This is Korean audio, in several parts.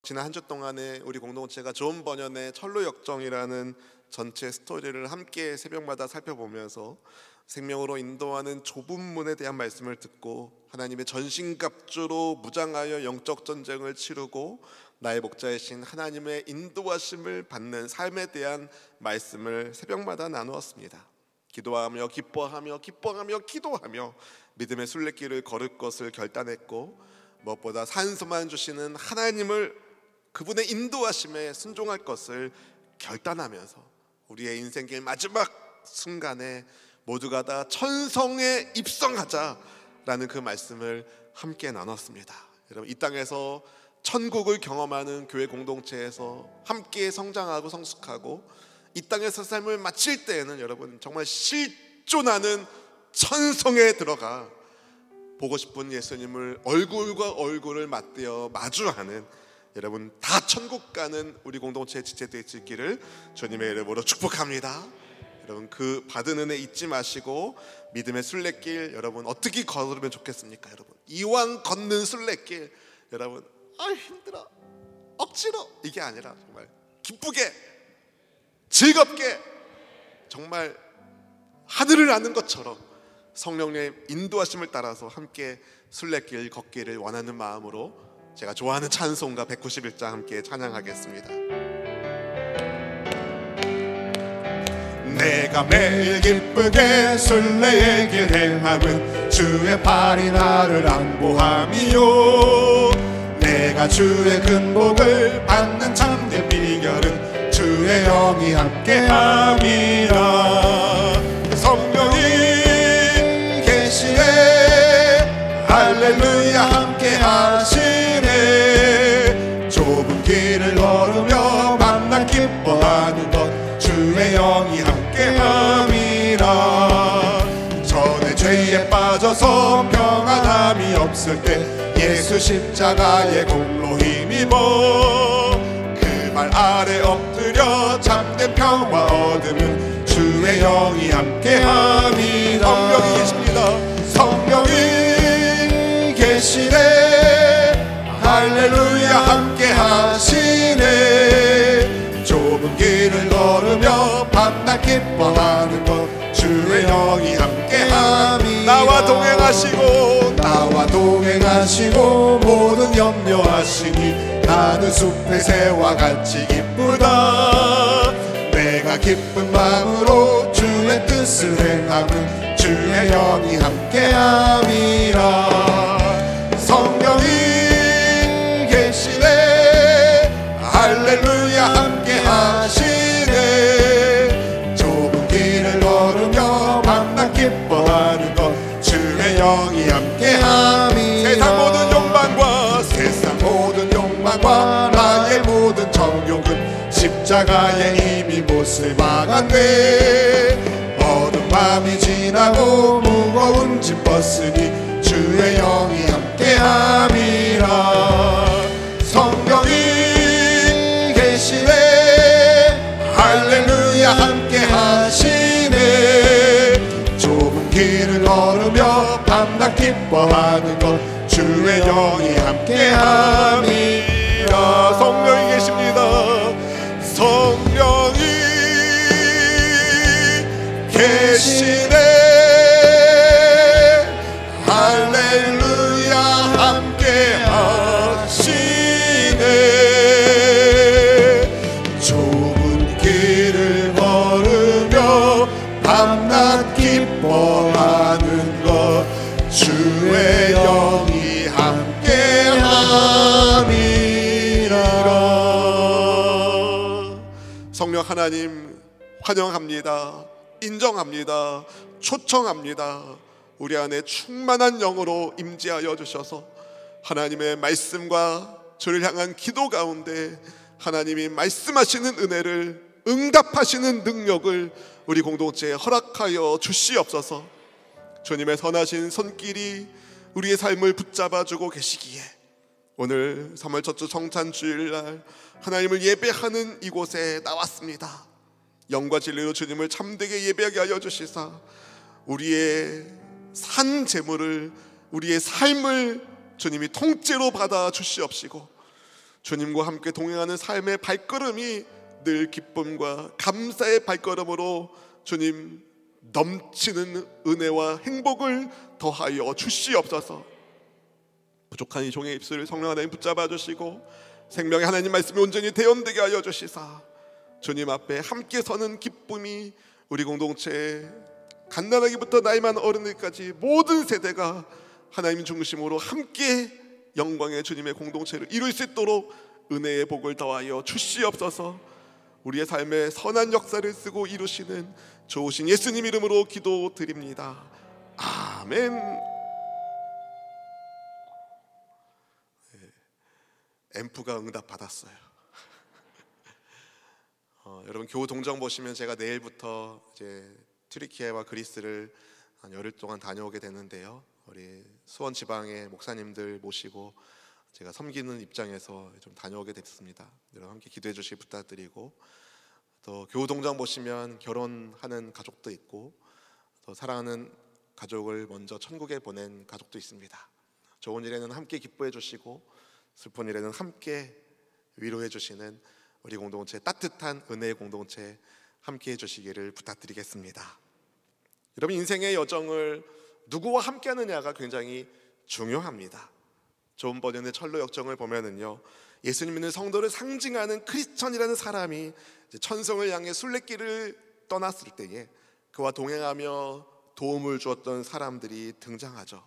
지난 한 주 동안에 우리 공동체가 존 버년의 철로역정이라는 전체 스토리를 함께 새벽마다 살펴보면서 생명으로 인도하는 좁은 문에 대한 말씀을 듣고 하나님의 전신갑주로 무장하여 영적 전쟁을 치르고 나의 목자이신 하나님의 인도하심을 받는 삶에 대한 말씀을 새벽마다 나누었습니다. 기도하며 기뻐하며 기도하며 믿음의 순례길을 걸을 것을 결단했고, 무엇보다 산소만 주시는 하나님을, 그분의 인도하심에 순종할 것을 결단하면서 우리의 인생길 마지막 순간에 모두가 다 천성에 입성하자라는 그 말씀을 함께 나눴습니다. 여러분, 이 땅에서 천국을 경험하는 교회 공동체에서 함께 성장하고 성숙하고 이 땅에서 삶을 마칠 때에는 여러분 정말 실존하는 천성에 들어가 보고 싶은 예수님을 얼굴과 얼굴을 맞대어 마주하는, 여러분 다 천국 가는 우리 공동체의 지체되시기를 주님의 이름으로 축복합니다. 여러분 그 받은 은혜 잊지 마시고 믿음의 순례길 여러분 어떻게 걸으면 좋겠습니까? 여러분 이왕 걷는 순례길 여러분 힘들어 억지로 이게 아니라 정말 기쁘게 즐겁게 정말 하늘을 나는 것처럼 성령의 인도하심을 따라서 함께 순례길 걷기를 원하는 마음으로 제가 좋아하는 찬송가 191장 함께 찬양하겠습니다. 내가 매일 기쁘게 순례의 길 행함은 주의 팔이 나를 안보함이요, 내가 주의 근복을 받는 참된 비결은 주의 영이 함께함이라. 성령이 계시네 할렐루야 함께하시네. 좁은 길을 걸으며 만나 기뻐하는 것 주의 영이 함께함이라. 전에 죄에 빠져서 평안함이 없을 때 예수 십자가의 공로 힘입어 그 발 아래 엎드려 참된 평화 얻으면 주의 영이 함께함이라. 성령이 계십니다. 성령이 계시네 할렐루야 함께하시네. 좁은 길을 걸으며 밤낮 기뻐하는 것 주의 영이 함께함이라. 나와 동행하시고 모든 염려하시니 나는 숲의 새와 같이 기쁘다. 내가 기쁜 마음으로 주의 뜻을 행하면 주의 영이 함께함이라. 성령이 계시네 할렐루야 함께하시네. 좁은 길을 걸으며 밤낮 기뻐하는 것 주의 영이 함께함이라. 세상 모든 욕망과 나의 모든 정욕은 십자가에 이미 못을 박았네. 어두운 밤이 지나고 무거운 짐 벗으니 주의 영이 함께함이라. 성령이 계시네 할렐루야 함께하시네. 좁은 길을 걸으며 밤낮 기뻐하는 것 주의 영이 함께함이라. 성령이 계십니다. 성령이 계시네 할렐루야 함께하시네. 좁은 길을 걸으며 밤낮 기뻐하는 것 주의 영이 함께함이라. 성령 하나님 환영합니다. 인정합니다. 초청합니다. 우리 안에 충만한 영으로 임재하여 주셔서 하나님의 말씀과 주를 향한 기도 가운데 하나님이 말씀하시는 은혜를 응답하시는 능력을 우리 공동체에 허락하여 주시옵소서. 주님의 선하신 손길이 우리의 삶을 붙잡아주고 계시기에 오늘 3월 첫 주 성찬 주일날 하나님을 예배하는 이곳에 나왔습니다. 영과 진리로 주님을 참되게 예배하게 하여 주시사 우리의 산 재물을, 우리의 삶을 주님이 통째로 받아 주시옵시고 주님과 함께 동행하는 삶의 발걸음이 늘 기쁨과 감사의 발걸음으로 주님 넘치는 은혜와 행복을 더하여 주시옵소서. 부족한 이 종의 입술을 성령 하나님 붙잡아 주시고 생명의 하나님 말씀이 온전히 대언되게 하여 주시사 주님 앞에 함께 서는 기쁨이 우리 공동체에 갓난아기부터 나이 많은 어른들까지 모든 세대가 하나님 중심으로 함께 영광의 주님의 공동체를 이룰 수 있도록 은혜의 복을 더하여 주시옵소서. 우리의 삶에 선한 역사를 쓰고 이루시는 좋으신 예수님 이름으로 기도드립니다. 아멘. 앰프가 응답받았어요. 여러분 교우 동정 보시면 제가 내일부터 이제 튀르키예와 그리스를 한 열흘 동안 다녀오게 되는데요. 우리 수원 지방의 목사님들 모시고 제가 섬기는 입장에서 좀 다녀오게 됐습니다. 여러분 함께 기도해 주시기 부탁드리고, 또 교우 동정 보시면 결혼하는 가족도 있고 또 사랑하는 가족을 먼저 천국에 보낸 가족도 있습니다. 좋은 일에는 함께 기뻐해 주시고 슬픈 일에는 함께 위로해 주시는 우리 공동체, 따뜻한 은혜의 공동체 함께 해주시기를 부탁드리겠습니다. 여러분 인생의 여정을 누구와 함께 하느냐가 굉장히 중요합니다. 좋은 버전의 철로 역정을 보면은요, 예수님 믿는 성도를 상징하는 크리스천이라는 사람이 천성을 향해 순례길을 떠났을 때에 그와 동행하며 도움을 주었던 사람들이 등장하죠.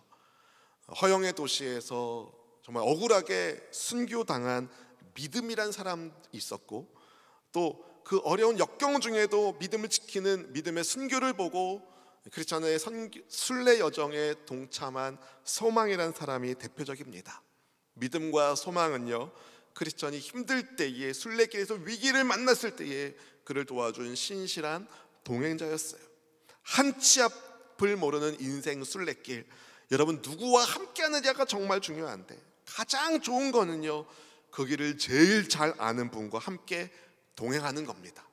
허영의 도시에서 정말 억울하게 순교당한 믿음이란 사람이 있었고, 또 그 어려운 역경 중에도 믿음을 지키는 믿음의 순교를 보고 크리스천의 순례 여정에 동참한 소망이란 사람이 대표적입니다. 믿음과 소망은요, 크리스천이 힘들 때에 순례길에서 위기를 만났을 때에 그를 도와준 신실한 동행자였어요. 한 치 앞을 모르는 인생 순례길, 여러분 누구와 함께하느냐가 정말 중요한데 가장 좋은 거는요, 그 길을 제일 잘 아는 분과 함께 동행하는 겁니다.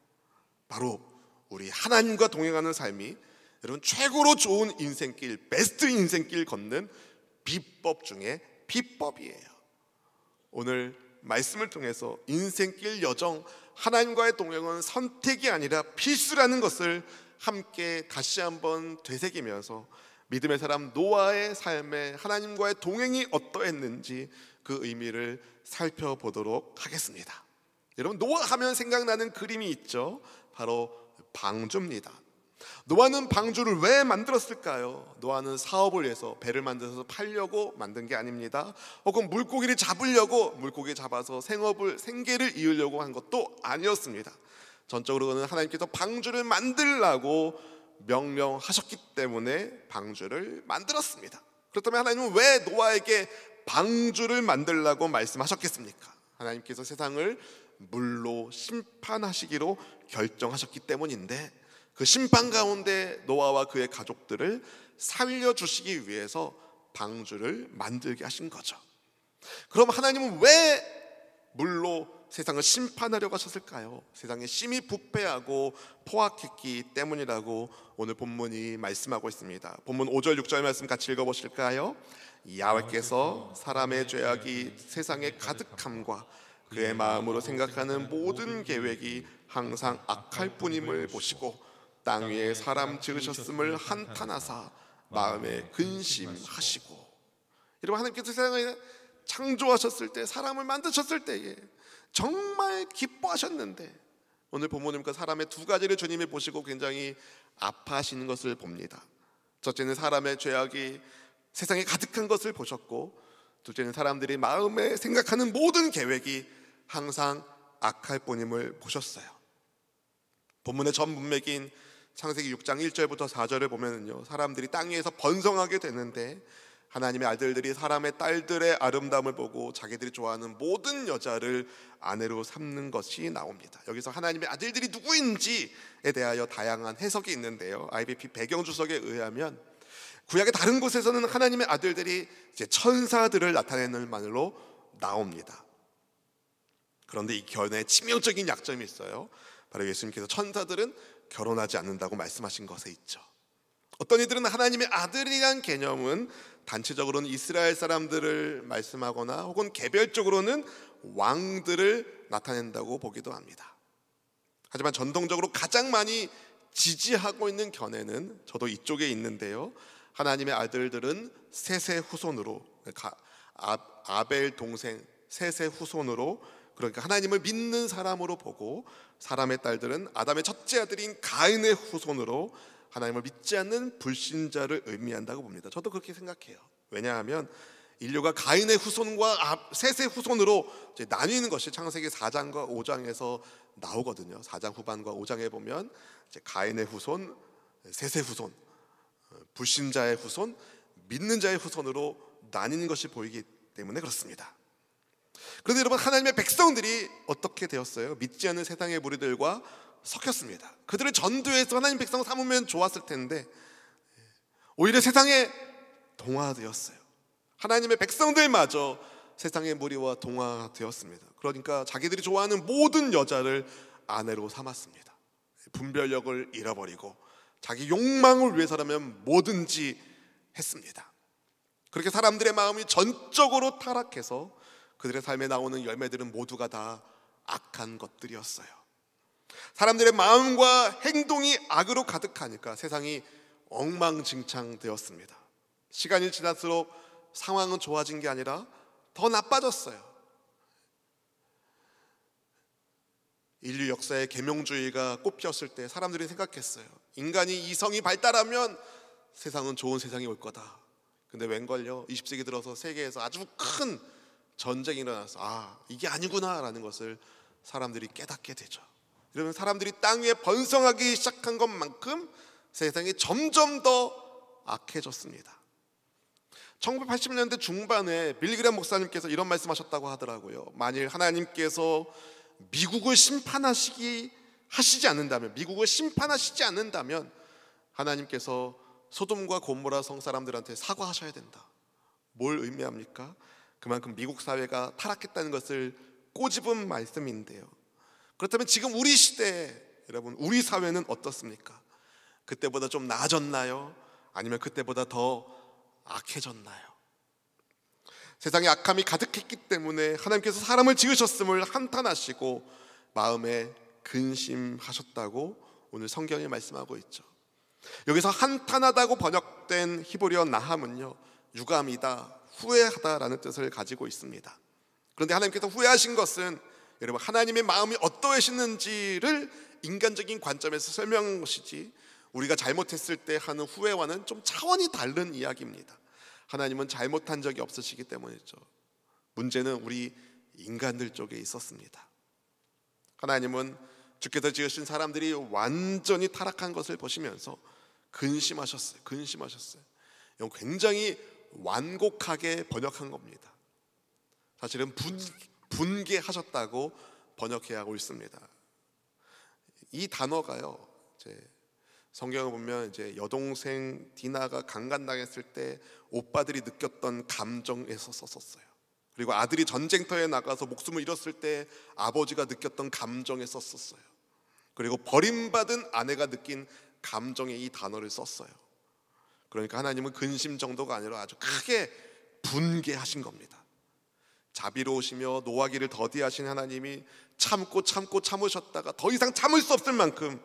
바로 우리 하나님과 동행하는 삶이 여러분 최고로 좋은 인생길, 베스트 인생길 걷는 비법 중에 비법이에요. 오늘 말씀을 통해서 인생길 여정, 하나님과의 동행은 선택이 아니라 필수라는 것을 함께 다시 한번 되새기면서 믿음의 사람 노아의 삶에 하나님과의 동행이 어떠했는지 그 의미를 살펴보도록 하겠습니다. 여러분 노아 하면 생각나는 그림이 있죠. 바로 방주입니다. 노아는 방주를 왜 만들었을까요? 노아는 사업을 위해서 배를 만들어서 팔려고 만든 게 아닙니다. 혹은 물고기를 잡으려고 물고기 잡아서 생계를 이으려고 한 것도 아니었습니다. 전적으로 그는 하나님께서 방주를 만들라고 명령하셨기 때문에 방주를 만들었습니다. 그렇다면 하나님은 왜 노아에게 방주를 만들라고 말씀하셨겠습니까? 하나님께서 세상을 물로 심판하시기로 결정하셨기 때문인데, 그 심판 가운데 노아와 그의 가족들을 살려주시기 위해서 방주를 만들게 하신 거죠. 그럼 하나님은 왜 물로 세상을 심판하려고 하셨을까요? 세상에 심히 부패하고 포악했기 때문이라고 오늘 본문이 말씀하고 있습니다. 본문 5절 6절 말씀 같이 읽어보실까요? 야훼께서 사람의 죄악이 세상에 가득함과 그의 마음으로 생각하는 모든 계획이 항상 악할 뿐임을 보시고 땅 위에 사람 지으셨음을 한탄하사 마음에 근심하시고. 여러분 하나님께서 세상을 창조하셨을 때, 사람을 만드셨을 때에 정말 기뻐하셨는데 오늘 본문이니까 사람의 두 가지를 주님이 보시고 굉장히 아파하시는 것을 봅니다. 첫째는 사람의 죄악이 세상에 가득한 것을 보셨고, 둘째는 사람들이 마음에 생각하는 모든 계획이 항상 악할 뿐임을 보셨어요. 본문의 전 문맥인 창세기 6장 1절부터 4절을 보면요, 사람들이 땅 위에서 번성하게 되는데 하나님의 아들들이 사람의 딸들의 아름다움을 보고 자기들이 좋아하는 모든 여자를 아내로 삼는 것이 나옵니다. 여기서 하나님의 아들들이 누구인지에 대하여 다양한 해석이 있는데요, IBP 배경 주석에 의하면 구약의 다른 곳에서는 하나님의 아들들이 이제 천사들을 나타내는 말로 나옵니다. 그런데 이 견해에 치명적인 약점이 있어요. 바로 예수님께서 천사들은 결혼하지 않는다고 말씀하신 것에 있죠. 어떤 이들은 하나님의 아들이란 개념은 단체적으로는 이스라엘 사람들을 말씀하거나 혹은 개별적으로는 왕들을 나타낸다고 보기도 합니다. 하지만 전통적으로 가장 많이 지지하고 있는 견해는 저도 이쪽에 있는데요, 하나님의 아들들은 셋의 후손으로, 아벨 동생 셋의 후손으로, 그러니까 하나님을 믿는 사람으로 보고, 사람의 딸들은 아담의 첫째 아들인 가인의 후손으로 하나님을 믿지 않는 불신자를 의미한다고 봅니다. 저도 그렇게 생각해요. 왜냐하면 인류가 가인의 후손과 셋의 후손으로 이제 나뉘는 것이 창세기 4장과 5장에서 나오거든요. 4장 후반과 5장에 보면 이제 가인의 후손, 셋의 후손, 불신자의 후손, 믿는 자의 후손으로 나뉘는 것이 보이기 때문에 그렇습니다. 그런데 여러분, 하나님의 백성들이 어떻게 되었어요? 믿지 않는 세상의 무리들과 섞였습니다. 그들을 전도해서 하나님 백성 삼으면 좋았을 텐데 오히려 세상에 동화되었어요. 하나님의 백성들마저 세상의 무리와 동화되었습니다. 그러니까 자기들이 좋아하는 모든 여자를 아내로 삼았습니다. 분별력을 잃어버리고 자기 욕망을 위해서라면 뭐든지 했습니다. 그렇게 사람들의 마음이 전적으로 타락해서 그들의 삶에 나오는 열매들은 모두가 다 악한 것들이었어요. 사람들의 마음과 행동이 악으로 가득하니까 세상이 엉망진창되었습니다. 시간이 지날수록 상황은 좋아진 게 아니라 더 나빠졌어요. 인류 역사에 계명주의가 꽃피었을 때 사람들이 생각했어요. 인간이 이성이 발달하면 세상은 좋은 세상이 올 거다. 근데 웬걸요, 20세기 들어서 세계에서 아주 큰 전쟁이 일어나서 이게 아니구나 라는 것을 사람들이 깨닫게 되죠. 이러면 사람들이 땅 위에 번성하기 시작한 것만큼 세상이 점점 더 악해졌습니다. 1980년대 중반에 빌그램 목사님께서 이런 말씀하셨다고 하더라고요. 만일 하나님께서 미국을 심판하시지 않는다면 하나님께서 소돔과 고모라 성 사람들한테 사과하셔야 된다. 뭘 의미합니까? 그만큼 미국 사회가 타락했다는 것을 꼬집은 말씀인데요, 그렇다면 지금 우리 시대에 여러분, 우리 사회는 어떻습니까? 그때보다 좀 나아졌나요? 아니면 그때보다 더 악해졌나요? 세상에 악함이 가득했기 때문에 하나님께서 사람을 지으셨음을 한탄하시고 마음에 근심하셨다고 오늘 성경이 말씀하고 있죠. 여기서 한탄하다고 번역된 히브리어 나함은요, 유감이다, 후회하다라는 뜻을 가지고 있습니다. 그런데 하나님께서 후회하신 것은 여러분, 하나님의 마음이 어떠하시는지를 인간적인 관점에서 설명하시지, 우리가 잘못했을 때 하는 후회와는 좀 차원이 다른 이야기입니다. 하나님은 잘못한 적이 없으시기 때문이죠. 문제는 우리 인간들 쪽에 있었습니다. 하나님은 주께서 지으신 사람들이 완전히 타락한 것을 보시면서 근심하셨어요. 이건 굉장히 완곡하게 번역한 겁니다. 사실은 분개하셨다고 번역해야 하고 있습니다. 이 단어가요, 성경을 보면 이제 여동생 디나가 강간당했을 때 오빠들이 느꼈던 감정에서 썼었어요. 그리고 아들이 전쟁터에 나가서 목숨을 잃었을 때 아버지가 느꼈던 감정에 썼었어요. 그리고 버림받은 아내가 느낀 감정에 이 단어를 썼어요. 그러니까 하나님은 근심 정도가 아니라 아주 크게 분개하신 겁니다. 자비로우시며 노하기를 더디하신 하나님이 참으셨다가 더 이상 참을 수 없을 만큼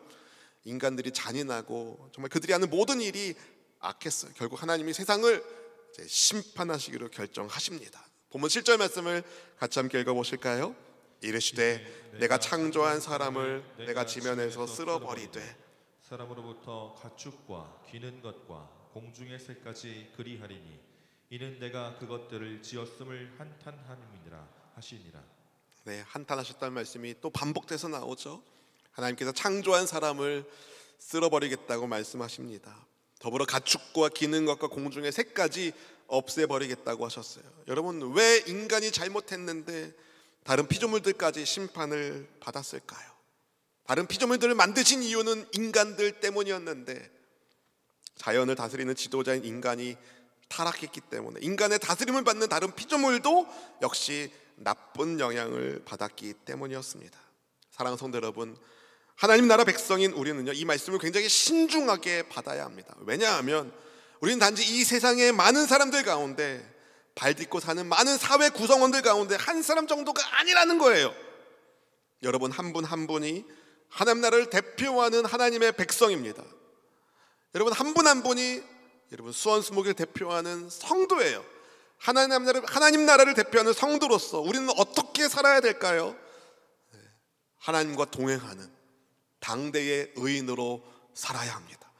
인간들이 잔인하고 정말 그들이 하는 모든 일이 악했어요. 결국 하나님이 세상을 심판하시기로 결정하십니다. 본문 7절 말씀을 같이 함께 읽어보실까요? 이르시되 내가 창조한 사람을 내가 지면에서 쓸어버리되 사람으로부터 가축과 기는 것과 공중의 새까지 그리하리니 이는 내가 그것들을 지었음을 한탄함이니라 하시니라. 네, 한탄하셨다는 말씀이 또 반복돼서 나오죠. 하나님께서 창조한 사람을 쓸어버리겠다고 말씀하십니다. 더불어 가축과 기는 것과 공중의 새까지 없애버리겠다고 하셨어요. 여러분, 왜 인간이 잘못했는데 다른 피조물들까지 심판을 받았을까요? 다른 피조물들을 만드신 이유는 인간들 때문이었는데 자연을 다스리는 지도자인 인간이 타락했기 때문에 인간의 다스림을 받는 다른 피조물도 역시 나쁜 영향을 받았기 때문이었습니다. 사랑하는 성도 여러분, 하나님 나라 백성인 우리는요, 이 말씀을 굉장히 신중하게 받아야 합니다. 왜냐하면 우리는 단지 이 세상의 많은 사람들 가운데 발 딛고 사는 많은 사회 구성원들 가운데 한 사람 정도가 아니라는 거예요. 여러분 한 분 한 분이 하나님 나라를 대표하는 하나님의 백성입니다. 여러분 한 분 한 분이 여러분 수원수목을 대표하는 성도예요. 하나님 나라를 대표하는 성도로서 우리는 어떻게 살아야 될까요? 하나님과 동행하는 당대의 의인으로 살아야 합니다.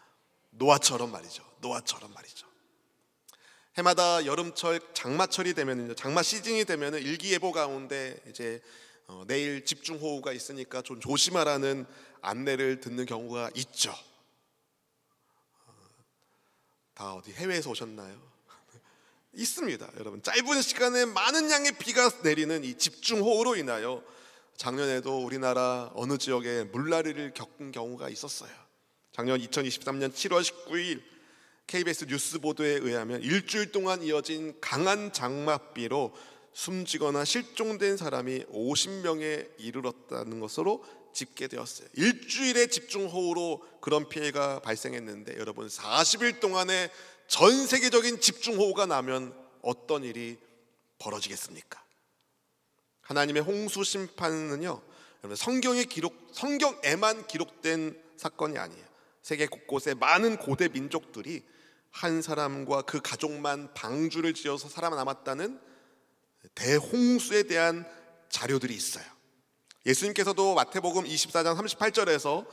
노아처럼 말이죠. 노아처럼 말이죠. 해마다 여름철 장마철이 되면은요, 장마 시즌이 되면은 일기예보 가운데 이제 내일 집중호우가 있으니까 좀 조심하라는 안내를 듣는 경우가 있죠. 다 어디 해외에서 오셨나요? 있습니다. 여러분 짧은 시간에 많은 양의 비가 내리는 이 집중호우로 인하여 작년에도 우리나라 어느 지역에 물난리를 겪은 경우가 있었어요. 작년 2023년 7월 19일 KBS 뉴스 보도에 의하면 일주일 동안 이어진 강한 장맛비로 숨지거나 실종된 사람이 50명에 이르렀다는 것으로 집계되었어요. 일주일의 집중호우로 그런 피해가 발생했는데 여러분 40일 동안의 전 세계적인 집중호우가 나면 어떤 일이 벌어지겠습니까? 하나님의 홍수 심판은요, 여러분 성경에만 기록된 사건이 아니에요. 세계 곳곳에 많은 고대 민족들이 한 사람과 그 가족만 방주를 지어서 살아남았다는 대홍수에 대한 자료들이 있어요. 예수님께서도 마태복음 24장 38절에서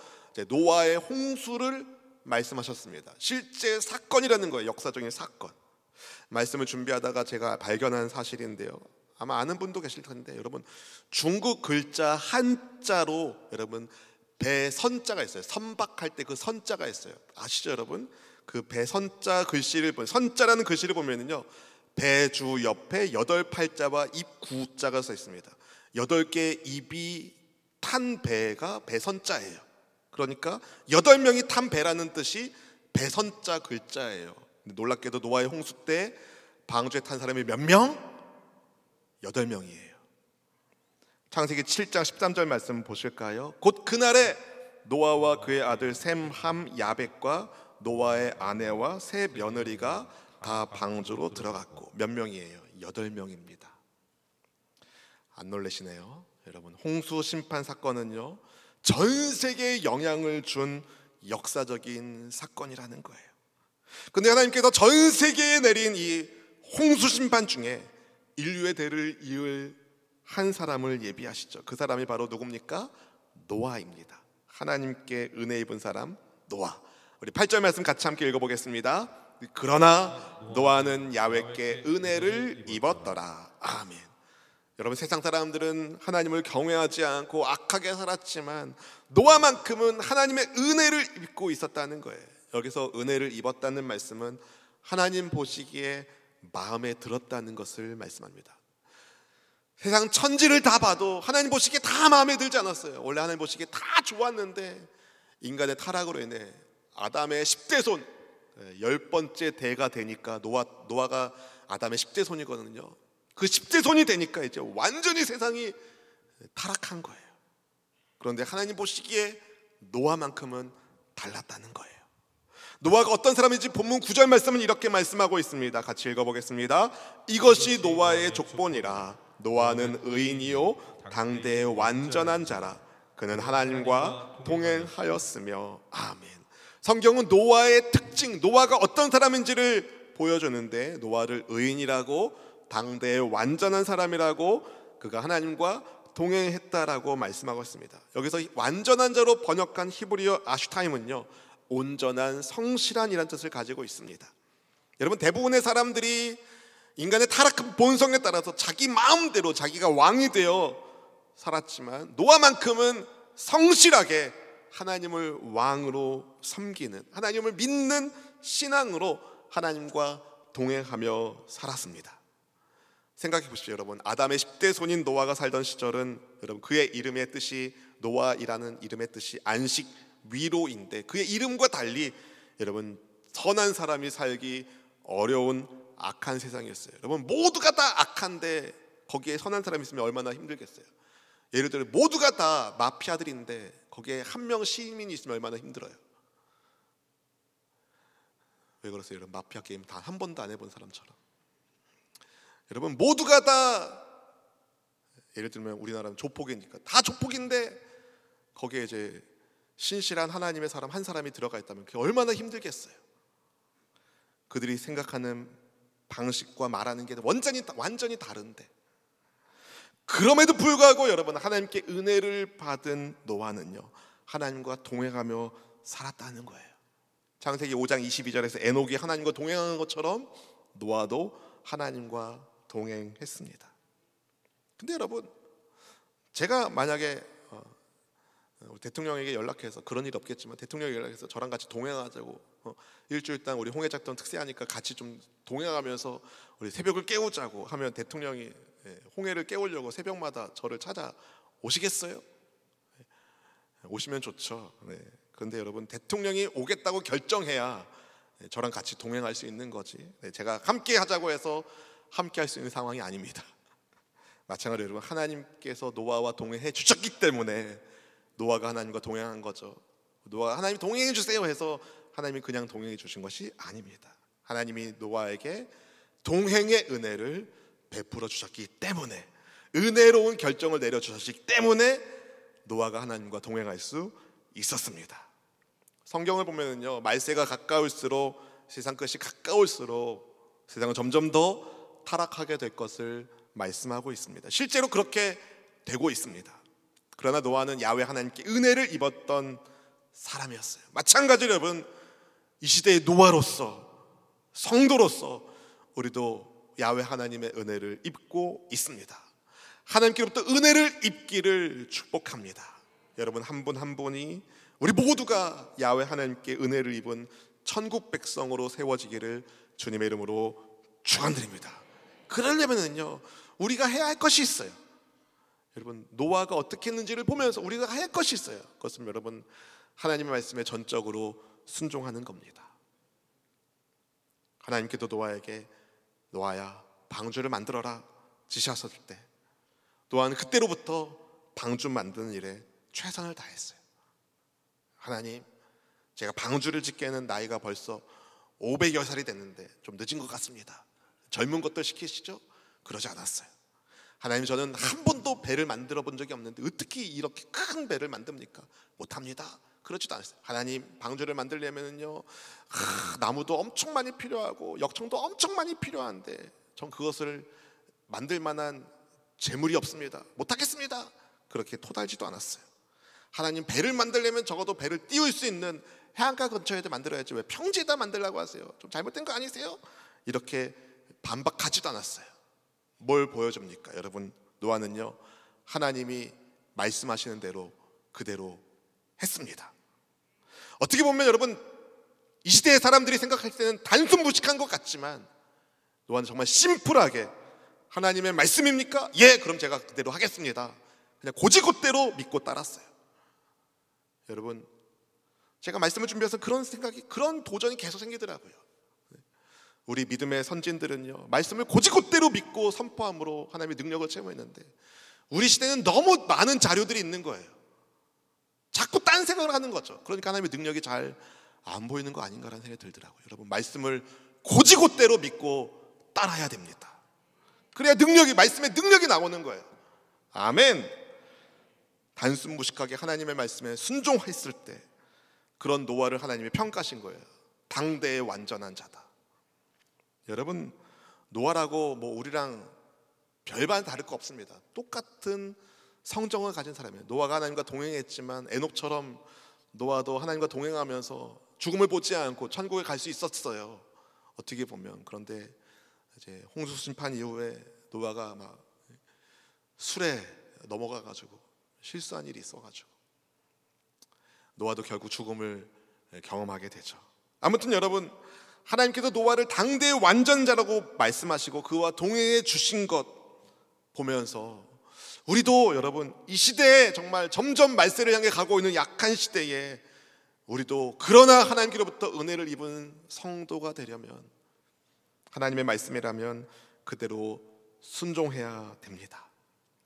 노아의 홍수를 말씀하셨습니다. 실제 사건이라는 거예요. 역사적인 사건. 말씀을 준비하다가 제가 발견한 사실인데요, 아마 아는 분도 계실 텐데 여러분 중국 글자 한자로 여러분 배선자가 있어요. 선박할 때 그 선자가 있어요. 아시죠 여러분? 그 배선자 글씨를 선자라는 글씨를 보면은요, 배주 옆에 8팔자와 입 9자가 써 있습니다. 8개의 입이 탄 배가 배선자예요. 그러니까 8명이 탄 배라는 뜻이 배선자 글자예요. 놀랍게도 노아의 홍수 때 방주에 탄 사람이 몇 명? 8명이에요. 창세기 7장 13절 말씀 보실까요? 곧 그날에 노아와 그의 아들 셈, 함, 야벳과 노아의 아내와 세 며느리가 다 방주로 들어갔고 몇 명이에요? 8명입니다. 안 놀라시네요? 여러분 홍수 심판 사건은요, 전 세계에 영향을 준 역사적인 사건이라는 거예요. 근데 하나님께서 전 세계에 내린 이 홍수 심판 중에 인류의 대를 이을 한 사람을 예비하시죠. 그 사람이 바로 누굽니까? 노아입니다. 하나님께 은혜 입은 사람 노아. 우리 8절 말씀 같이 함께 읽어보겠습니다. 그러나 노아는 야훼께 은혜를 입었더라. 아멘. 여러분 세상 사람들은 하나님을 경외하지 않고 악하게 살았지만 노아만큼은 하나님의 은혜를 입고 있었다는 거예요. 여기서 은혜를 입었다는 말씀은 하나님 보시기에 마음에 들었다는 것을 말씀합니다. 세상 천지를 다 봐도 하나님 보시기에 다 마음에 들지 않았어요. 원래 하나님 보시기에 다 좋았는데 인간의 타락으로 인해 아담의 10대 손 10번째 대가 되니까 노아가 아담의 10대 손이거든요. 그 10대 손이 되니까 이제 완전히 세상이 타락한 거예요. 그런데 하나님 보시기에 노아만큼은 달랐다는 거예요. 노아가 어떤 사람인지 본문 9절 말씀은 이렇게 말씀하고 있습니다. 같이 읽어보겠습니다. 이것이 노아의 족본이라. 노아는 의인이요 당대의 완전한 자라. 그는 하나님과 동행하였으며. 아멘. 성경은 노아의 특징, 노아가 어떤 사람인지를 보여주는데 노아를 의인이라고, 당대의 완전한 사람이라고, 그가 하나님과 동행했다라고 말씀하고 있습니다. 여기서 완전한 자로 번역한 히브리어 아슈타임은요, 온전한 성실한이라는 뜻을 가지고 있습니다. 여러분 대부분의 사람들이 인간의 타락한 본성에 따라서 자기 마음대로 자기가 왕이 되어 살았지만 노아만큼은 성실하게 하나님을 왕으로 섬기는, 하나님을 믿는 신앙으로 하나님과 동행하며 살았습니다. 생각해 보십시오. 여러분 아담의 10대 손인 노아가 살던 시절은 여러분 그의 이름의 뜻이, 노아이라는 이름의 뜻이 안식 위로인데 그의 이름과 달리 여러분 선한 사람이 살기 어려운 악한 세상이었어요. 여러분 모두가 다 악한데 거기에 선한 사람이 있으면 얼마나 힘들겠어요. 예를 들어 모두가 다 마피아들인데 거기에 한 명 시민이 있으면 얼마나 힘들어요. 왜 그러세요? 여러분, 마피아 게임 단 한 번도 안 해본 사람처럼. 여러분, 모두가 다, 예를 들면 우리나라는 조폭이니까 다 조폭인데 거기에 이제 신실한 하나님의 사람 한 사람이 들어가 있다면 그게 얼마나 힘들겠어요. 그들이 생각하는 방식과 말하는 게 완전히 다른데, 그럼에도 불구하고 여러분, 하나님께 은혜를 받은 노아는요, 하나님과 동행하며 살았다는 거예요. 창세기 5장 22절에서 에녹이 하나님과 동행하는 것처럼 노아도 하나님과 동행했습니다. 근데 여러분, 제가 만약에 우리 대통령에게 연락해서, 그런 일 없겠지만 대통령에게 연락해서 저랑 같이 동행하자고, 일주일 동안 우리 홍해작전 특세하니까 같이 좀 동행하면서 우리 새벽을 깨우자고 하면 대통령이 홍해를 깨우려고 새벽마다 저를 찾아오시겠어요? 오시면 좋죠. 그런데 여러분, 대통령이 오겠다고 결정해야 저랑 같이 동행할 수 있는 거지, 제가 함께 하자고 해서 함께 할 수 있는 상황이 아닙니다. 마찬가지로 여러분, 하나님께서 노아와 동행해 주셨기 때문에 노아가 하나님과 동행한 거죠. 노아가 하나님 동행해 주세요 해서 하나님이 그냥 동행해 주신 것이 아닙니다. 하나님이 노아에게 동행의 은혜를 베풀어 주셨기 때문에, 은혜로운 결정을 내려 주셨기 때문에 노아가 하나님과 동행할 수 있었습니다. 성경을 보면은요, 말세가 가까울수록, 세상 끝이 가까울수록 세상은 점점 더 타락하게 될 것을 말씀하고 있습니다. 실제로 그렇게 되고 있습니다. 그러나 노아는 야훼 하나님께 은혜를 입었던 사람이었어요. 마찬가지로 여러분, 이 시대의 노아로서, 성도로서 우리도 야훼 하나님의 은혜를 입고 있습니다. 하나님께로부터 은혜를 입기를 축복합니다. 여러분, 한 분 한 분이, 우리 모두가 야훼 하나님께 은혜를 입은 천국 백성으로 세워지기를 주님의 이름으로 축원드립니다. 그러려면은요, 우리가 해야 할 것이 있어요. 여러분, 노아가 어떻게 했는지를 보면서 우리가 할 것이 있어요. 그것은 여러분, 하나님의 말씀에 전적으로 순종하는 겁니다. 하나님께도 노아에게 노아야, 방주를 만들어라 지시하셨을 때 노아는 그때로부터 방주 만드는 일에 최선을 다했어요. 하나님, 제가 방주를 짓기에는 나이가 벌써 500여 살이 됐는데 좀 늦은 것 같습니다. 젊은 것들 시키시죠? 그러지 않았어요. 하나님, 저는 한 번도 배를 만들어 본 적이 없는데 어떻게 이렇게 큰 배를 만듭니까? 못합니다. 그렇지도 않았어요. 하나님, 방주를 만들려면요, 나무도 엄청 많이 필요하고 역청도 엄청 많이 필요한데 전 그것을 만들 만한 재물이 없습니다. 못하겠습니다. 그렇게 토달지도 않았어요. 하나님, 배를 만들려면 적어도 배를 띄울 수 있는 해안가 근처에도 만들어야지 왜 평지에다 만들라고 하세요? 좀 잘못된 거 아니세요? 이렇게 반박하지도 않았어요. 뭘 보여줍니까? 여러분, 노아는요, 하나님이 말씀하시는 대로 그대로 했습니다. 어떻게 보면 여러분, 이 시대의 사람들이 생각할 때는 단순무식한 것 같지만 노아는 정말 심플하게, 하나님의 말씀입니까? 예, 그럼 제가 그대로 하겠습니다. 그냥 고지곧대로 믿고 따랐어요. 여러분, 제가 말씀을 준비해서 그런 생각이, 그런 도전이 계속 생기더라고요. 우리 믿음의 선진들은요, 말씀을 고지곧대로 믿고 선포함으로 하나님의 능력을 체험했는데 우리 시대는 너무 많은 자료들이 있는 거예요. 자꾸 딴 생각을 하는 거죠. 그러니까 하나님의 능력이 잘 안 보이는 거 아닌가라는 생각이 들더라고요. 여러분, 말씀을 고지곧대로 믿고 따라야 됩니다. 그래야 능력이, 말씀의 능력이 나오는 거예요. 아멘. 단순 무식하게 하나님의 말씀에 순종했을 때 그런 노아를 하나님이 평가하신 거예요. 당대의 완전한 자다. 여러분, 노아라고 뭐 우리랑 별반 다를 거 없습니다. 똑같은 성정을 가진 사람이에요. 노아가 하나님과 동행했지만 에녹처럼 노아도 하나님과 동행하면서 죽음을 보지 않고 천국에 갈 수 있었어요. 어떻게 보면. 그런데 이제 홍수 심판 이후에 노아가 막 술에 넘어가가지고 실수한 일이 있어가지고 노아도 결국 죽음을 경험하게 되죠. 아무튼 여러분, 하나님께서 노아를 당대의 완전자라고 말씀하시고 그와 동행해 주신 것 보면서 우리도 여러분, 이 시대에 정말 점점 말세를 향해 가고 있는 약한 시대에 우리도 그러나 하나님께로부터 은혜를 입은 성도가 되려면, 하나님의 말씀이라면 그대로 순종해야 됩니다.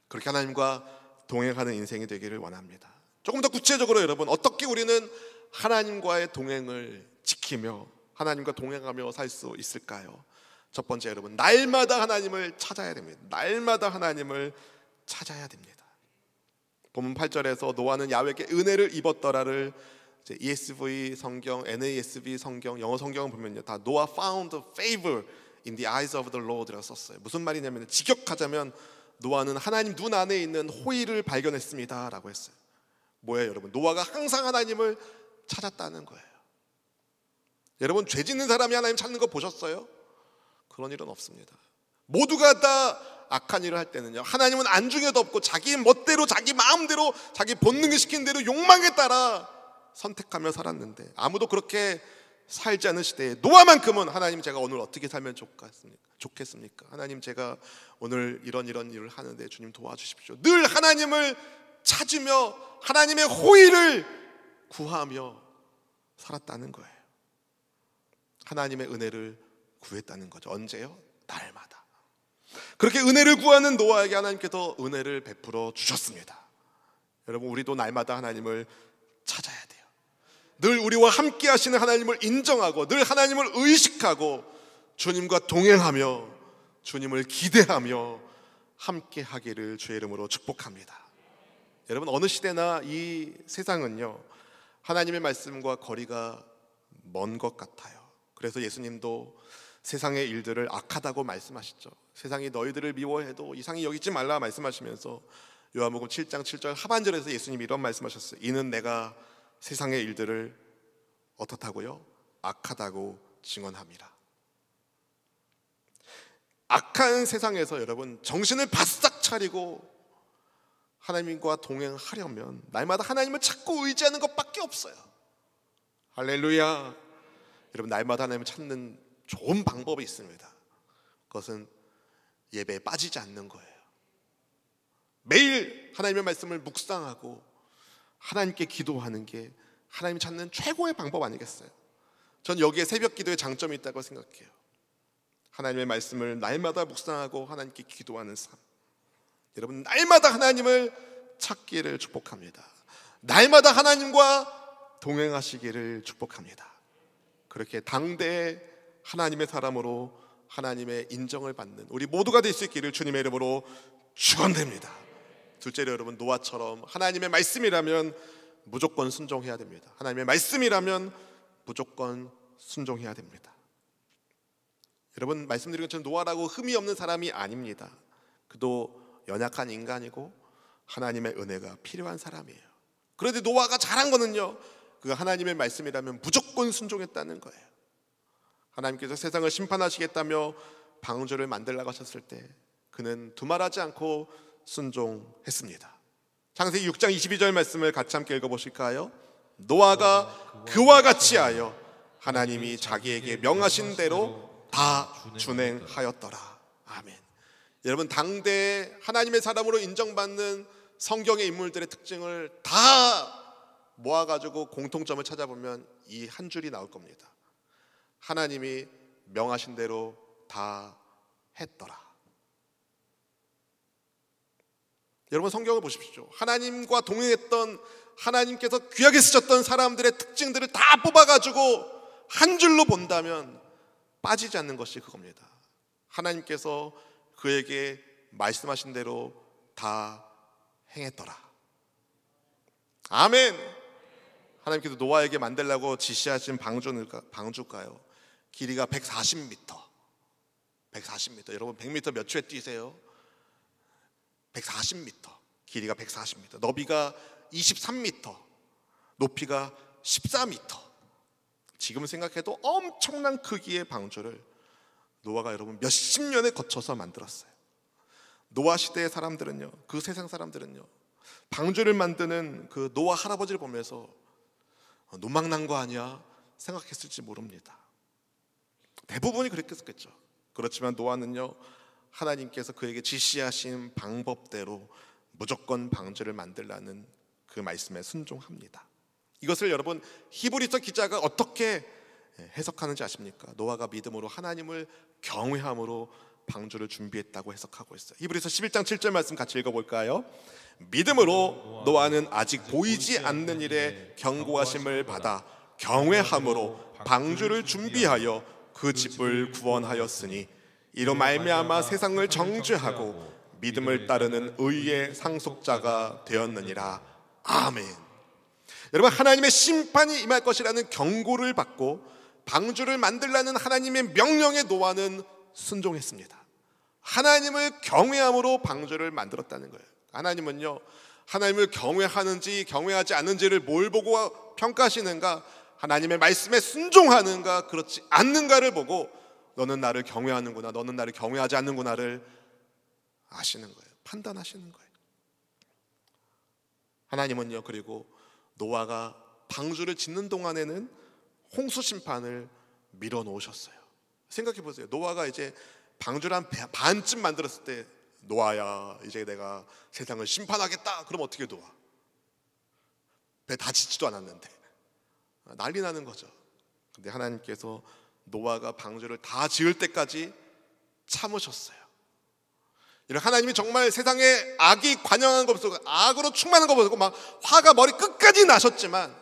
그렇게 하나님과 동행하는 인생이 되기를 원합니다. 조금 더 구체적으로 여러분, 어떻게 우리는 하나님과의 동행을 지키며 하나님과 동행하며 살 수 있을까요? 첫 번째, 여러분, 날마다 하나님을 찾아야 됩니다. 날마다 하나님을 찾아야 됩니다. 본문 8절에서 노아는 야훼께 은혜를 입었더라를 ESV 성경, NASB 성경, 영어 성경을 보면요, 다 Noah found favor in the eyes of the Lord라고 썼어요. 무슨 말이냐면, 직역하자면 노아는 하나님 눈 안에 있는 호의를 발견했습니다 라고 했어요. 뭐예요, 여러분? 노아가 항상 하나님을 찾았다는 거예요. 여러분, 죄 짓는 사람이 하나님 찾는 거 보셨어요? 그런 일은 없습니다. 모두가 다 악한 일을 할 때는요, 하나님은 안중에도 없고 자기 멋대로, 자기 마음대로, 자기 본능이 시킨 대로 욕망에 따라 선택하며 살았는데, 아무도 그렇게 살지 않은 시대에 노아만큼은 하나님, 제가 오늘 어떻게 살면 좋겠습니까? 하나님, 제가 오늘 이런 일을 하는데 주님 도와주십시오. 늘 하나님을 찾으며 하나님의 호의를 구하며 살았다는 거예요. 하나님의 은혜를 구했다는 거죠. 언제요? 날마다. 그렇게 은혜를 구하는 노아에게 하나님께서 은혜를 베풀어 주셨습니다. 여러분, 우리도 날마다 하나님을 찾아야 돼요. 늘 우리와 함께 하시는 하나님을 인정하고, 늘 하나님을 의식하고, 주님과 동행하며 주님을 기대하며 함께 하기를 주의 이름으로 축복합니다. 여러분, 어느 시대나 이 세상은요, 하나님의 말씀과 거리가 먼 것 같아요. 그래서 예수님도 세상의 일들을 악하다고 말씀하시죠. 세상이 너희들을 미워해도 이상히 여기지 말라 말씀하시면서 요한복음 7장 7절 하반절에서 예수님이 이런 말씀하셨어요. 이는 내가 세상의 일들을 어떻다고요? 악하다고 증언함이라. 악한 세상에서 여러분, 정신을 바싹 차리고 하나님과 동행하려면 날마다 하나님을 찾고 의지하는 것밖에 없어요. 할렐루야. 여러분, 날마다 하나님을 찾는 좋은 방법이 있습니다. 그것은 예배에 빠지지 않는 거예요. 매일 하나님의 말씀을 묵상하고 하나님께 기도하는 게 하나님 찾는 최고의 방법 아니겠어요? 전 여기에 새벽 기도의 장점이 있다고 생각해요. 하나님의 말씀을 날마다 묵상하고 하나님께 기도하는 삶. 여러분, 날마다 하나님을 찾기를 축복합니다. 날마다 하나님과 동행하시기를 축복합니다. 그렇게 당대의 하나님의 사람으로 하나님의 인정을 받는 우리 모두가 될 수 있기를 주님의 이름으로 축원드립니다. 둘째로, 여러분, 노아처럼 하나님의 말씀이라면 무조건 순종해야 됩니다. 하나님의 말씀이라면 무조건 순종해야 됩니다. 여러분, 말씀드린 것처럼 노아라고 흠이 없는 사람이 아닙니다. 그도 연약한 인간이고 하나님의 은혜가 필요한 사람이에요. 그런데 노아가 잘한 거는요, 그 하나님의 말씀이라면 무조건 순종했다는 거예요. 하나님께서 세상을 심판하시겠다며 방주를 만들라고 하셨을 때 그는 두말하지 않고 순종했습니다. 창세기 6장 22절 말씀을 같이 함께 읽어보실까요? 노아가 그와 같이 하여 하나님이 자기에게 명하신 대로 다 준행하였더라. 아멘. 여러분, 당대에 하나님의 사람으로 인정받는 성경의 인물들의 특징을 다 모아가지고 공통점을 찾아보면 이 한 줄이 나올 겁니다. 하나님이 명하신 대로 다 했더라. 여러분, 성경을 보십시오. 하나님과 동행했던, 하나님께서 귀하게 쓰셨던 사람들의 특징들을 다 뽑아가지고 한 줄로 본다면 빠지지 않는 것이 그겁니다. 하나님께서 그에게 말씀하신 대로 다 행했더라. 아멘. 하나님께서 노아에게 만들라고 지시하신 방주가요, 길이가 140m. 140m. 여러분, 100m 몇 초에 뛰세요? 140m. 길이가 140m. 너비가 23m. 높이가 14m. 지금 생각해도 엄청난 크기의 방주를 노아가 여러분 몇십 년에 거쳐서 만들었어요. 노아 시대의 사람들은요, 그 세상 사람들은요, 방주를 만드는 그 노아 할아버지를 보면서 노망난 거 아니야 생각했을지 모릅니다. 대부분이 그랬겠죠. 그렇지만 노아는요, 하나님께서 그에게 지시하신 방법대로 무조건 방주를 만들라는 그 말씀에 순종합니다. 이것을 여러분, 히브리서 기자가 어떻게 해석하는지 아십니까? 노아가 믿음으로 하나님을 경외함으로 방주를 준비했다고 해석하고 있어요. 히브리서 11장 7절 말씀 같이 읽어볼까요? 믿음으로 노아는 아직 보이지 않는 일에 경고하심을 받아 경외함으로 방주를 준비하여 그 집을 구원하였으니 이로 말미암아 세상을 정죄하고 믿음을 따르는 의의 상속자가 되었느니라. 아멘. 여러분, 하나님의 심판이 임할 것이라는 경고를 받고 방주를 만들라는 하나님의 명령에 노아는 순종했습니다. 하나님을 경외함으로 방주를 만들었다는 거예요. 하나님은요, 하나님을 경외하는지 경외하지 않는지를 뭘 보고 평가하시는가? 하나님의 말씀에 순종하는가 그렇지 않는가를 보고 너는 나를 경외하는구나, 너는 나를 경외하지 않는구나를 아시는 거예요. 판단하시는 거예요. 하나님은요, 그리고 노아가 방주를 짓는 동안에는 홍수 심판을 밀어 놓으셨어요. 생각해 보세요. 노아가 이제 방주를 한 반쯤 만들었을 때, 노아야, 이제 내가 세상을 심판하겠다. 그럼 어떻게 도와? 배 다 짓지도 않았는데 난리 나는 거죠. 근데 하나님께서 노아가 방주를 다 지을 때까지 참으셨어요. 이런 하나님이 정말 세상에 악이 관영한 거 보고, 악으로 충만한 거 보고 막 화가 머리 끝까지 나셨지만,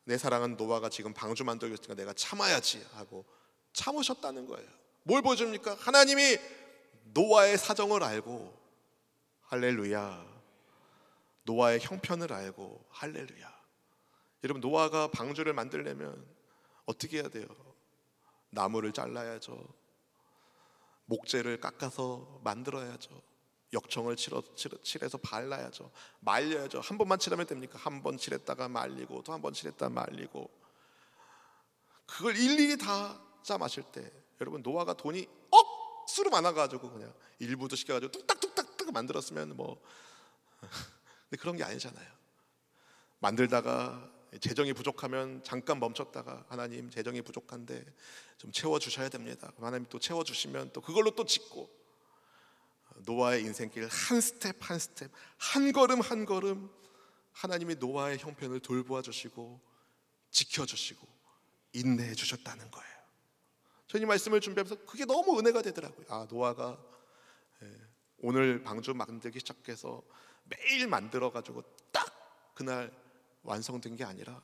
내 사랑은 노아가 지금 방주 만들고 있으니까 내가 참아야지 하고 참으셨다는 거예요. 뭘 보여줍니까? 하나님이 노아의 사정을 알고, 할렐루야, 노아의 형편을 알고, 할렐루야. 여러분, 노아가 방주를 만들려면 어떻게 해야 돼요? 나무를 잘라야죠. 목재를 깎아서 만들어야죠. 역청을 칠해서 발라야죠. 말려야죠. 한 번만 칠하면 됩니까? 한 번 칠했다가 말리고 또 한 번 칠했다가 말리고, 그걸 일일이 다 짜 마실 때, 여러분, 노아가 돈이 억수로 많아가지고 그냥 일부도 시켜가지고 뚝딱뚝딱 만들었으면 뭐 근데 그런 게 아니잖아요. 만들다가 재정이 부족하면 잠깐 멈췄다가, 하나님 재정이 부족한데 좀 채워주셔야 됩니다. 하나님 또 채워주시면 또 그걸로 또 짓고, 노아의 인생길 한 스텝 한 스텝, 한 걸음 한 걸음 하나님이 노아의 형편을 돌보아 주시고 지켜주시고 인내해 주셨다는 거예요. 저는 이 말씀을 준비하면서 그게 너무 은혜가 되더라고요. 아, 노아가 오늘 방주 만들기 시작해서 매일 만들어가지고 딱 그날 완성된 게 아니라,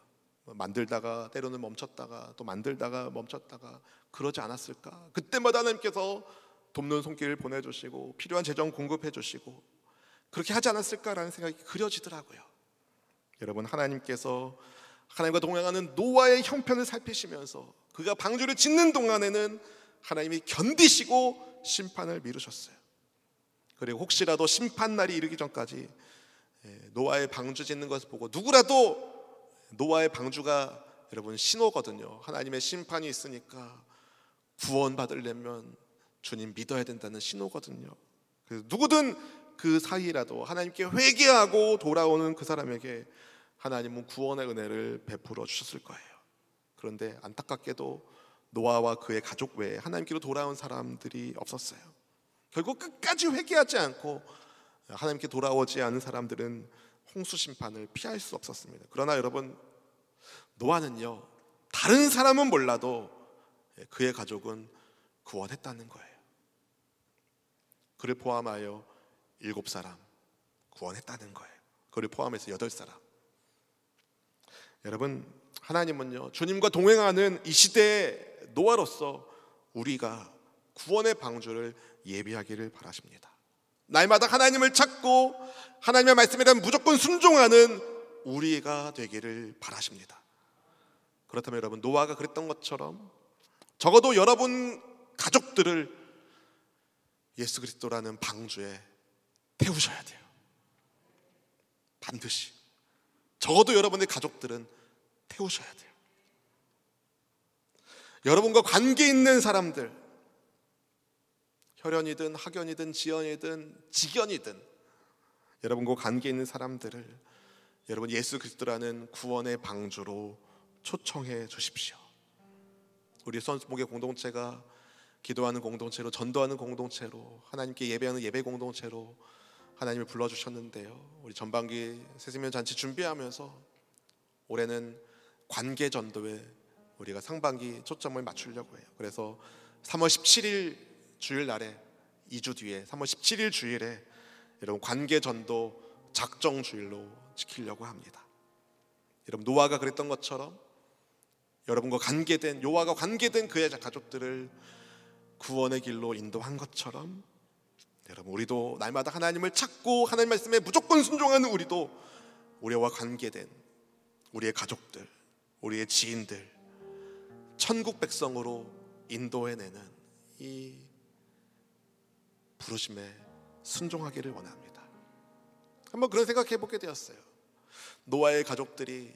만들다가 때로는 멈췄다가 또 만들다가 멈췄다가 그러지 않았을까? 그때마다 하나님께서 돕는 손길을 보내주시고 필요한 재정 공급해 주시고 그렇게 하지 않았을까라는 생각이 그려지더라고요. 여러분, 하나님께서 하나님과 동행하는 노아의 형편을 살피시면서 그가 방주를 짓는 동안에는 하나님이 견디시고 심판을 미루셨어요. 그리고 혹시라도 심판날이 이르기 전까지 노아의 방주 짓는 것을 보고, 누구라도 노아의 방주가 여러분 신호거든요. 하나님의 심판이 있으니까 구원받으려면 주님 믿어야 된다는 신호거든요. 그래서 누구든 그 사이라도 하나님께 회개하고 돌아오는 그 사람에게 하나님은 구원의 은혜를 베풀어 주셨을 거예요. 그런데 안타깝게도 노아와 그의 가족 외에 하나님께로 돌아온 사람들이 없었어요. 결국 끝까지 회개하지 않고 하나님께 돌아오지 않은 사람들은 홍수 심판을 피할 수 없었습니다. 그러나 여러분, 노아는요, 다른 사람은 몰라도 그의 가족은 구원했다는 거예요. 그를 포함하여 7사람 구원했다는 거예요. 그를 포함해서 8사람. 여러분, 하나님은요, 주님과 동행하는 이 시대의 노아로서 우리가 구원의 방주를 예비하기를 바라십니다. 날마다 하나님을 찾고 하나님의 말씀에 대한 무조건 순종하는 우리가 되기를 바라십니다. 그렇다면 여러분, 노아가 그랬던 것처럼 적어도 여러분 가족들을 예수 그리스도라는 방주에 태우셔야 돼요. 반드시. 적어도 여러분의 가족들은 태우셔야 돼요. 여러분과 관계 있는 사람들, 혈연이든 학연이든 지연이든 직연이든, 여러분과 관계 있는 사람들을 여러분 예수 그리스도라는 구원의 방주로 초청해 주십시오. 우리 선수목의 공동체가 기도하는 공동체로, 전도하는 공동체로, 하나님께 예배하는 예배 공동체로 하나님을 불러주셨는데요, 우리 전반기 새생명 잔치 준비하면서 올해는 관계 전도에 우리가 상반기 초점을 맞추려고 해요. 그래서 3월 17일 주일날에, 2주 뒤에 3월 17일 주일에 여러분 관계 전도 작정 주일로 지키려고 합니다. 여러분, 노아가 그랬던 것처럼 여러분과 관계된, 요한과 관계된 그의 가족들을 구원의 길로 인도한 것처럼 여러분, 우리도 날마다 하나님을 찾고 하나님 말씀에 무조건 순종하는 우리도 우리와 관계된 우리의 가족들, 우리의 지인들 천국 백성으로 인도해내는 이 부르심에 순종하기를 원합니다. 한번 그런 생각해 보게 되었어요. 노아의 가족들이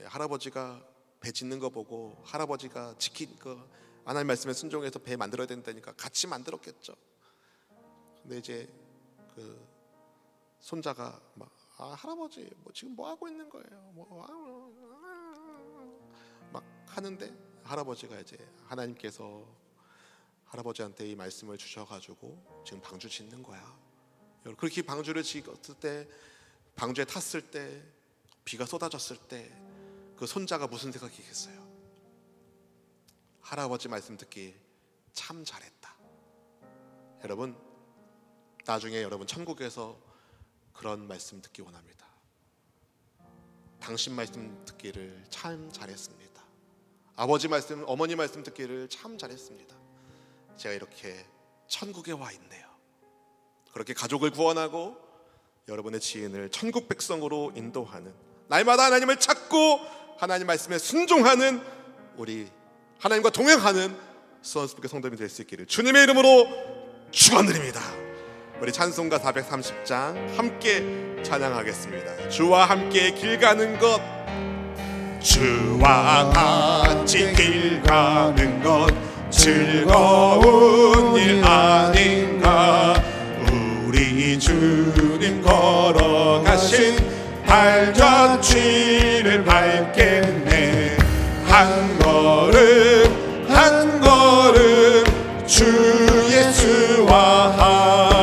할아버지가 배 짓는 거 보고 할아버지가 지킨 거 하나님 말씀에 순종해서 배 만들어야 된다니까 같이 만들었겠죠. 근데 이제 그 손자가 막 할아버지 뭐 지금 뭐 하고 있는 거예요? 막 하는데 할아버지가 이제 하나님께서 할아버지한테 이 말씀을 주셔가지고 지금 방주 짓는 거야. 그렇게 방주를 짓을 때, 방주에 탔을 때, 비가 쏟아졌을 때 그 손자가 무슨 생각이겠어요? 할아버지 말씀 듣기 참 잘했다. 여러분, 나중에 여러분 천국에서 그런 말씀 듣기 원합니다. 당신 말씀 듣기를 참 잘했습니다. 아버지 말씀, 어머니 말씀 듣기를 참 잘했습니다. 제가 이렇게 천국에 와 있네요. 그렇게 가족을 구원하고 여러분의 지인을 천국 백성으로 인도하는, 날마다 하나님을 찾고 하나님 말씀에 순종하는, 우리 하나님과 동행하는 수원스프의 성도님이 될 수 있기를 주님의 이름으로 축원드립니다. 우리 찬송가 430장 함께 찬양하겠습니다. 주와 함께 길 가는 것, 주와 같이 길 가는 것 즐거운 일 아닌가. 우리 주님 걸어가신 발자취를 밟겠네. 한 걸음 한 걸음 주 예수와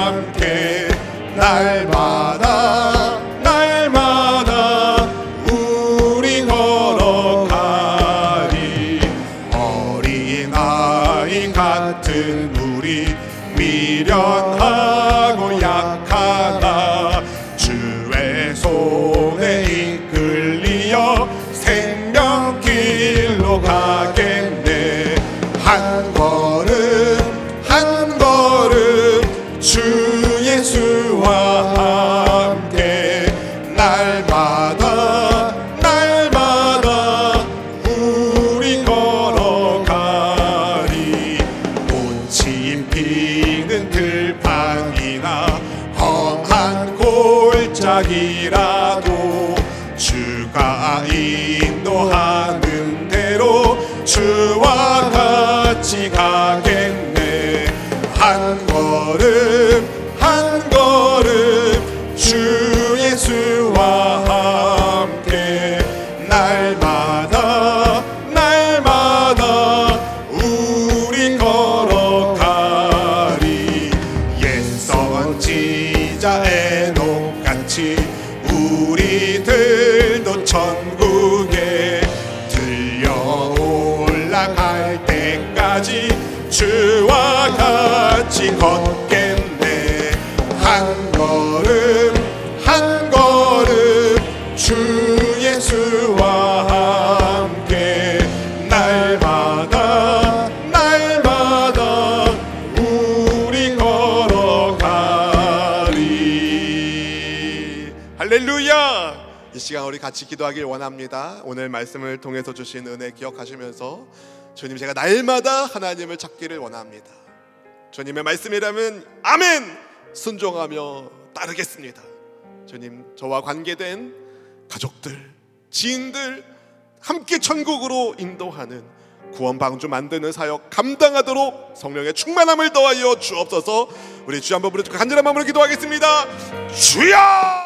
함께 날마다 날마다 우리 걸어가리. 어린아이 같은 우리 미련하고 약하다 주의 손에 이끌리어 생명길로 가겠네. 한 걸음 한 걸음 주 예수와 함께 날마다 날마다 우리 걸어가리. 꽃이 피는 들판이나 험한 골짜기라도 주가 인도하는 대로 주와 같이 가겠네. 한 걸음 한 걸음 주 예수와 함께 날마다 날마다 우리 걸어가리. 옛 선지자 에녹같이 우리들도 천국에 들려 올라갈 때까지 주와 같이 걷겠네. 한 걸음 한 걸음 주 예수와 함께 날마다 날마다 우리 걸어가리. 할렐루야! 이 시간 우리 같이 기도하길 원합니다. 오늘 말씀을 통해서 주신 은혜 기억하시면서 주님, 제가 날마다 하나님을 찾기를 원합니다. 주님의 말씀이라면 아멘! 순종하며 따르겠습니다. 주님, 저와 관계된 가족들, 지인들 함께 천국으로 인도하는 구원 방주 만드는 사역 감당하도록 성령의 충만함을 더하여 주옵소서. 우리 주 한번 부르짖고 간절한 마음으로 기도하겠습니다. 주여!